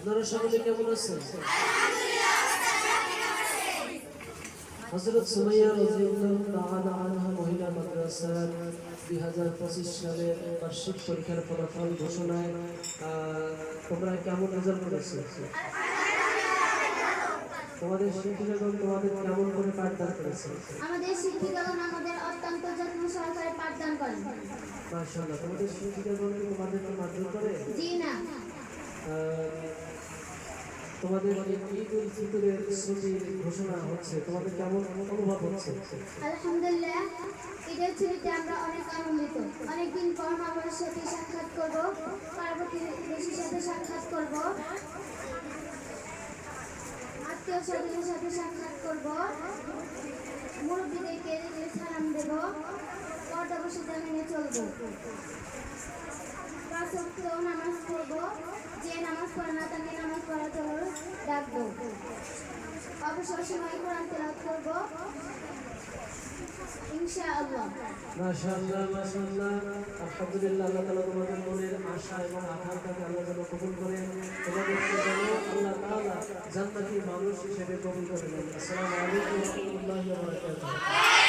আপনারা সকলে কেমন আছেন? হযরত সুমাইয়া রাদিয়াল্লাহু তাআলা আনহা মহিলা মাদ্রাসার 2025 সালের বার্ষিক পরীক্ষার ফলাফল ঘোষণায় তোমরা কেমন রেজাল্ট করেছো? তোমাদের শিক্ষিকাগণ তোমাদের কেমন করে পাঠদান করেছে? আমাদের শিক্ষিকাগণ আমাদের অত্যন্ত যত্ন সহকারে পাঠদান করেন। মাশাআল্লাহ। তোমাদের শিক্ষিকাগণ কি তোমাদেরকে মারধর করে? জি না। তোমাদের ঈদ উল ফিতরের ছুটির ঘোষণা হচ্ছে, তোমাদের কেমন অনুভব হচ্ছে? আলহামদুলিল্লাহ, ঈদের ছুটিতে আমরা অনেক আনন্দিত। অনেকদিন পর আমার সাথে সাক্ষাৎ করব, পার্বতীর সাথে সাক্ষাৎ করব, আত্মীয় স্বজনের সাথে সাক্ষাৎ করব, মুরব্বীদেরকে সালাম দেব, পর্দা বসে মেনে চলব, 5 ওয়াক্ত নামাজ পড়ব, যে নামাজ পড়ে না তাকে নামাজ পড়ার জন্য ডাকবো, অবসর সময় কোরআন তেলাওয়াত করব ইনশাআল্লাহ। মাশাআল্লাহ মাশাআল্লাহ। আলহামদুলিল্লাহ। আল্লাহ তাআলা তোমাদের মনের আশা এবং আকাঙ্ক্ষাকে আল্লাহ যেন কবুল করেন, তোমাদেরকে যেন আল্লাহ তাআলা জান্নাতি মানুষ হিসেবে কবুল করে নেন। আসসালামু আলাইকুম ওয়া রাহমাতুল্লাহি ওয়া বারাকাতুহু।